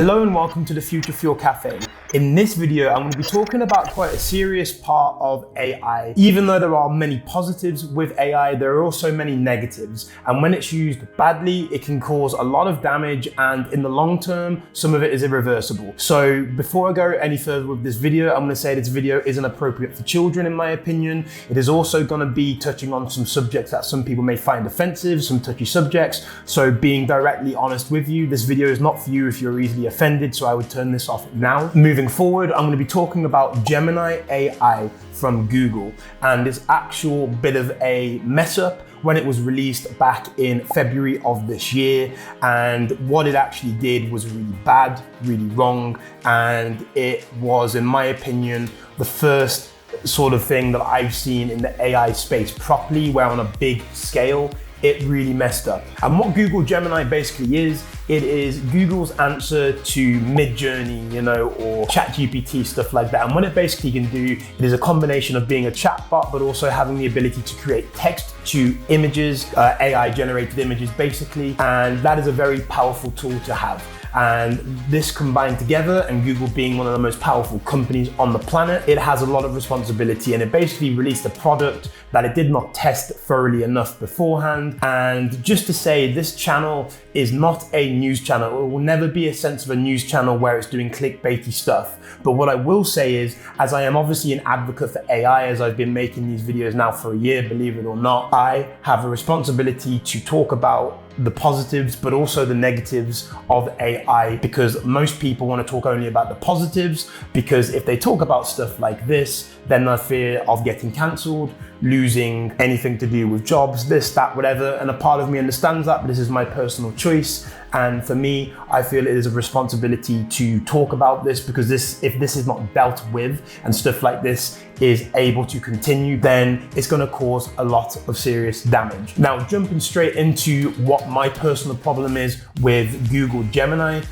Hello and welcome to the Future Fuel Cafe. In this video, I'm going to be talking about quite a serious part of AI. Even though there are many positives with AI, there are also many negatives. And when it's used badly, it can cause a lot of damage, and in the long term, some of it is irreversible. So before I go any further with this video, I'm going to say this video isn't appropriate for children, in my opinion. It is also going to be touching on some subjects that some people may find offensive, some touchy subjects. So being directly honest with you, this video is not for you if you're easily offended, so I would turn this off now. Moving forward, I'm going to be talking about Gemini AI from Google and this actual bit of a mess up when it was released back in February of this year, and what it actually did was really bad, really wrong, and it was, in my opinion, the first sort of thing that I've seen in the AI space properly, where on a big scale, it really messed up. And what Google Gemini basically is, it is Google's answer to Midjourney, or ChatGPT, stuff like that. And what it basically can do, it is a combination of being a chatbot, but also having the ability to create text to images, AI generated images basically. And that is a very powerful tool to have. And this combined together, and Google being one of the most powerful companies on the planet, it has a lot of responsibility, and it basically released a product that it did not test thoroughly enough beforehand. And just to say, this channel is not a news channel. It will never be a sense of a news channel where it's doing clickbaity stuff. But what I will say is, as I am obviously an advocate for AI, as I've been making these videos now for a year, believe it or not, I have a responsibility to talk about the positives, but also the negatives of AI, because most people want to talk only about the positives, because if they talk about stuff like this, then the fear of getting cancelled, losing anything to do with jobs, this, that, whatever. And a part of me understands that, but this is my personal choice. And for me, I feel it is a responsibility to talk about this, because if this is not dealt with and stuff like this is able to continue, then it's going to cause a lot of serious damage. Now, jumping straight into what my personal problem is with Google Gemini.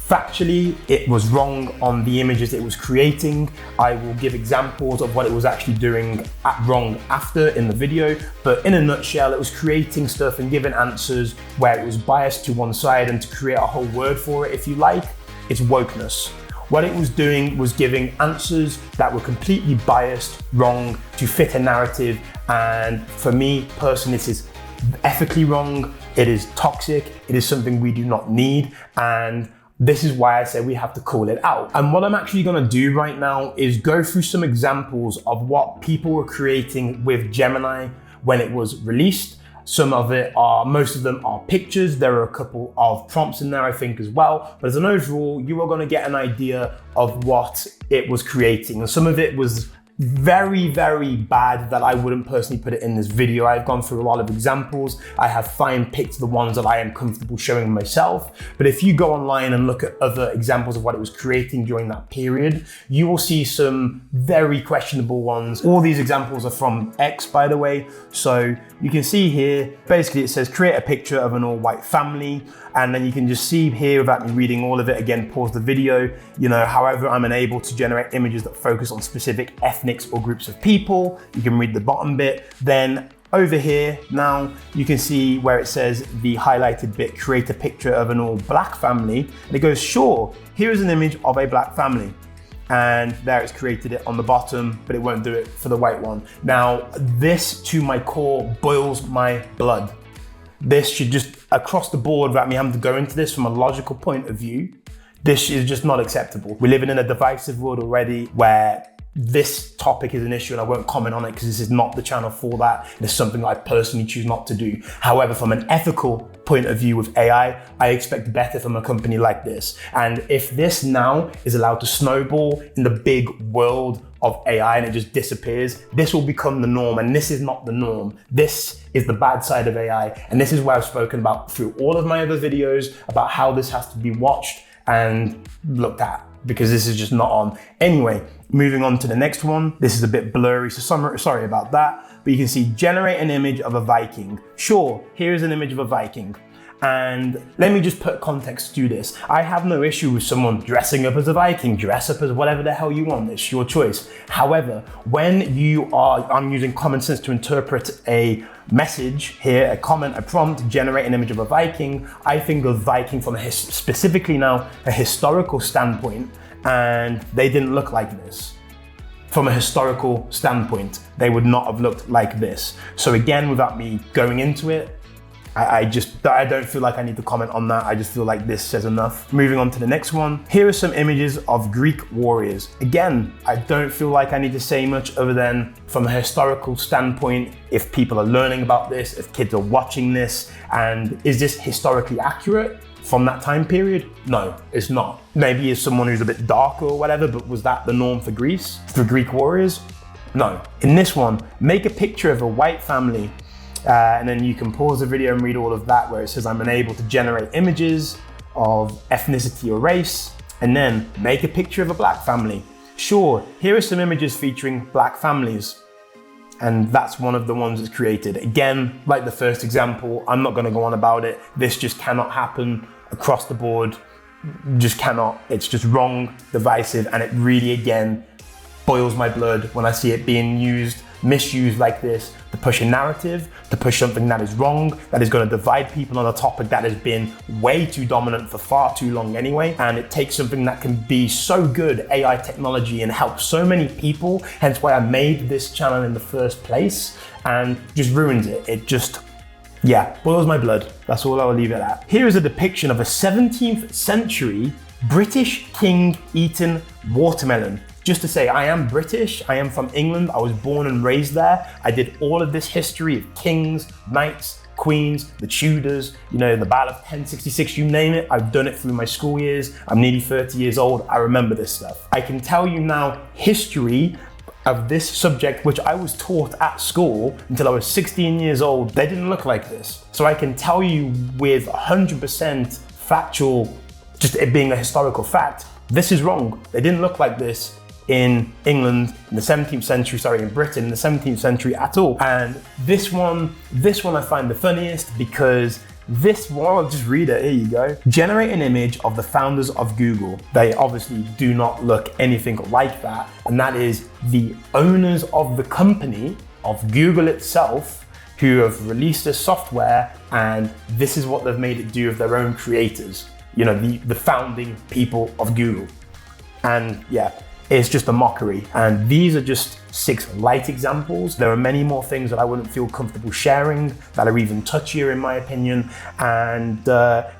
Factually, it was wrong on the images it was creating. I will give examples of what it was actually doing wrong after in the video, but in a nutshell, it was creating stuff and giving answers where it was biased to one side, and to create a whole word for it, if you like, it's wokeness. What it was doing was giving answers that were completely biased, wrong, to fit a narrative, and for me personally, this is ethically wrong, it is toxic, it is something we do not need, and this is why I say we have to call it out. And what I'm actually gonna do right now is go through some examples of what people were creating with Gemini when it was released. Most of them are pictures. There are a couple of prompts in there, I think, as well. But as an overall, you are gonna get an idea of what it was creating. And some of it was very, very bad that I wouldn't personally put it in this video. I've gone through a lot of examples. I have fine-picked the ones that I am comfortable showing myself. But if you go online and look at other examples of what it was creating during that period, you will see some very questionable ones. All these examples are from X, by the way. So you can see here, basically it says create a picture of an all-white family. And then you can just see here, without me reading all of it, again, pause the video, however, I'm unable to generate images that focus on specific ethnics or groups of people. You can read the bottom bit. Then over here, now you can see where it says the highlighted bit, create a picture of an all black family. And it goes, sure, here is an image of a black family. And there it's created it on the bottom, but it won't do it for the white one. Now, this to my core boils my blood. This should just, across the board, without me having to go into this from a logical point of view, this is just not acceptable. We're living in a divisive world already where this topic is an issue, and I won't comment on it because this is not the channel for that. It's something I personally choose not to do. However, from an ethical point of view with AI, I expect better from a company like this. And if this now is allowed to snowball in the big world of AI and it just disappears, this will become the norm, and this is not the norm. This is the bad side of AI, and this is where I've spoken about through all of my other videos about how this has to be watched and looked at, because this is just not on. Anyway, moving on to the next one. This is a bit blurry, so sorry about that, but you can see generate an image of a Viking. Sure, here is an image of a Viking. And let me just put context to this. I have no issue with someone dressing up as a Viking, dress up as whatever the hell you want, it's your choice. However, when I'm using common sense to interpret a message here, a comment, a prompt, generate an image of a Viking, I think of Viking from specifically now a historical standpoint, and they didn't look like this. From a historical standpoint, they would not have looked like this. So again, without me going into it, I don't feel like I need to comment on that. I just feel like this says enough. Moving on to the next one. Here are some images of Greek warriors. Again, I don't feel like I need to say much other than from a historical standpoint, if people are learning about this, if kids are watching this, and is this historically accurate from that time period? No, it's not. Maybe it's someone who's a bit darker or whatever, but was that the norm for Greece, for Greek warriors? No. In this one, make a picture of a white family. And then you can pause the video and read all of that where it says I'm unable to generate images of ethnicity or race, and then make a picture of a black family. Sure, here are some images featuring black families. And that's one of the ones that's created. Again, like the first example, I'm not gonna go on about it. This just cannot happen across the board. Just cannot. It's just wrong, divisive, and it really, again, boils my blood when I see it being misused like this to push a narrative, to push something that is wrong, that is going to divide people on a topic that has been way too dominant for far too long anyway. And it takes something that can be so good, AI technology, and help so many people, hence why I made this channel in the first place, and just ruins it. It just, yeah, boils my blood. That's all I'll leave it at. Here is a depiction of a 17th century British king eating watermelon. Just to say, I am British, I am from England, I was born and raised there. I did all of this history of kings, knights, queens, the Tudors, the Battle of 1066, you name it. I've done it through my school years. I'm nearly 30 years old, I remember this stuff. I can tell you now history of this subject, which I was taught at school until I was 16 years old. They didn't look like this. So I can tell you with 100% factual, just it being a historical fact, this is wrong. They didn't look like this in England in the 17th century, in Britain in the 17th century at all. And this one I find the funniest because this one, I'll just read it, here you go. Generate an image of the founders of Google. They obviously do not look anything like that. And that is the owners of the company, of Google itself, who have released this software, and this is what they've made it do of their own creators. The founding people of Google. And yeah, it's just a mockery. And these are just 6 light examples. There are many more things that I wouldn't feel comfortable sharing that are even touchier in my opinion. And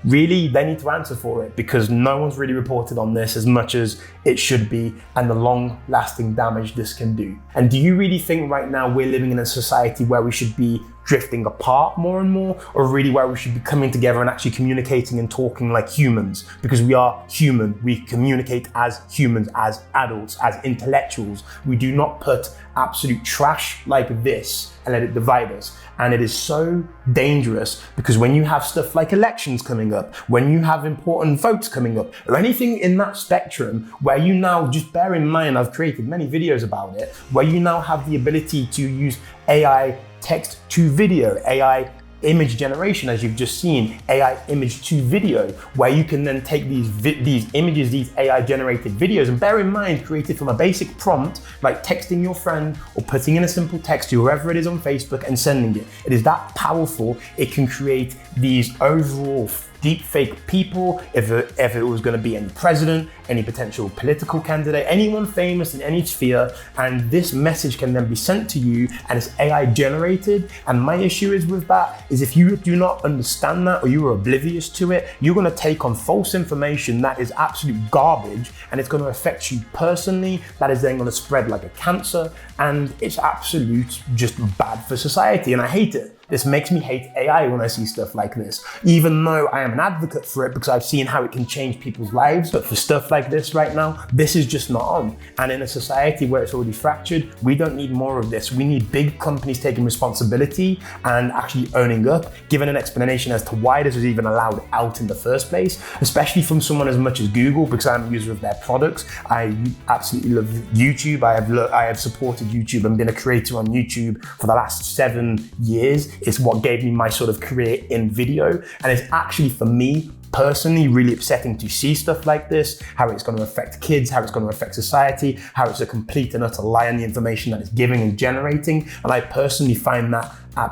really, they need to answer for it because no one's really reported on this as much as it should be and the long lasting damage this can do. And do you really think right now we're living in a society where we should be drifting apart more and more, or really where we should be coming together and actually communicating and talking like humans? Because we are human, we communicate as humans, as adults, as intellectuals. We do not put absolute trash like this and let it divide us. And it is so dangerous because when you have stuff like elections coming up, when you have important votes coming up, or anything in that spectrum where you now, just bear in mind, I've created many videos about it, where you now have the ability to use AI text to video, AI image generation, as you've just seen, AI image to video, where you can then take these images, these AI generated videos, and bear in mind, created from a basic prompt, like texting your friend or putting in a simple text to whoever it is on Facebook and sending it. It is that powerful. It can create these overall deep fake people, if it was going to be any president, any potential political candidate, anyone famous in any sphere, and this message can then be sent to you and it's AI generated. And my issue is with that is if you do not understand that or you are oblivious to it, you're going to take on false information that is absolute garbage and it's going to affect you personally. That is then going to spread like a cancer, and it's absolute just bad for society, and I hate it. This makes me hate AI when I see stuff like this, even though I am an advocate for it because I've seen how it can change people's lives. But for stuff like this right now, this is just not on. And in a society where it's already fractured, we don't need more of this. We need big companies taking responsibility and actually owning up, giving an explanation as to why this was even allowed out in the first place, especially from someone as much as Google, because I'm a user of their products. I absolutely love YouTube. I have supported YouTube and been a creator on YouTube for the last 7 years. It's what gave me my sort of career in video. And it's actually, for me personally, really upsetting to see stuff like this, how it's going to affect kids, how it's going to affect society, how it's a complete and utter lie on the information that it's giving and generating. And I personally find that I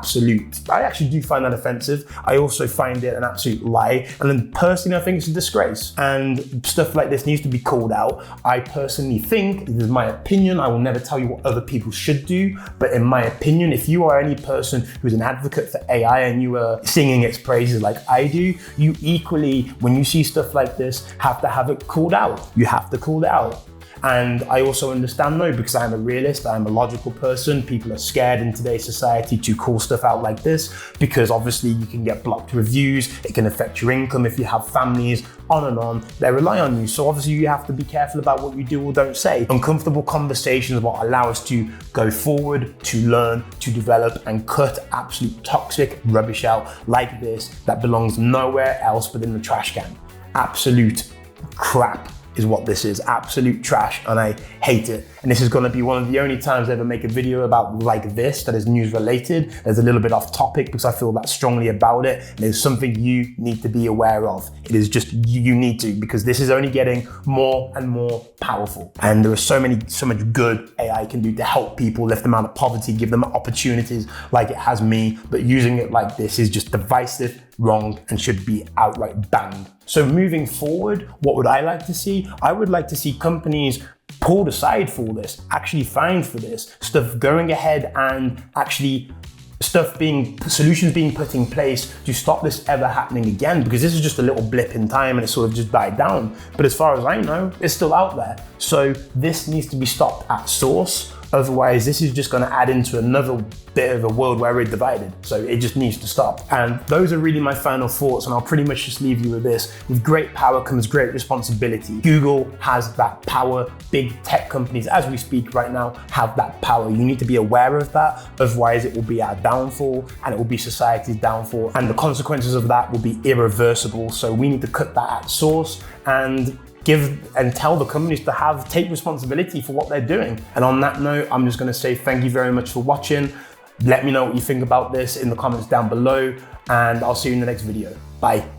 actually do find that offensive. I also find it an absolute lie. And then personally, I think it's a disgrace. And stuff like this needs to be called out. I personally think, this is my opinion, I will never tell you what other people should do, but in my opinion, if you are any person who's an advocate for AI and you are singing its praises like I do, you equally, when you see stuff like this, have to have it called out. You have to call it out. And I also understand though, because I'm a realist, I'm a logical person, people are scared in today's society to call stuff out like this, because obviously you can get blocked reviews, it can affect your income if you have families, on and on, they rely on you. So obviously you have to be careful about what you do or don't say. Uncomfortable conversations are what allow us to go forward, to learn, to develop, and cut absolute toxic rubbish out like this that belongs nowhere else but in the trash can. Absolute crap is what this is, absolute trash, and I hate it. And this is gonna be one of the only times I ever make a video about like this that is news related. There's a little bit off topic because I feel that strongly about it, and it's something you need to be aware of. It is just, you need to, because this is only getting more and more powerful. And there is so much good AI can do to help people, lift them out of poverty, give them opportunities like it has me, but using it like this is just divisive, wrong, and should be outright banned. So moving forward, what would I like to see? I would like to see companies pulled aside for this, actually fined for this, stuff going ahead and actually solutions being put in place to stop this ever happening again, because this is just a little blip in time and it sort of just died down. But as far as I know, it's still out there. So this needs to be stopped at source. Otherwise, this is just going to add into another bit of a world where we're divided. So it just needs to stop. And those are really my final thoughts. And I'll pretty much just leave you with this. With great power comes great responsibility. Google has that power. Big tech companies, as we speak right now, have that power. You need to be aware of that. Otherwise, it will be our downfall and it will be society's downfall. And the consequences of that will be irreversible. So we need to cut that at source and tell the companies to take responsibility for what they're doing. And on that note, I'm just gonna say thank you very much for watching. Let me know what you think about this in the comments down below, and I'll see you in the next video. Bye.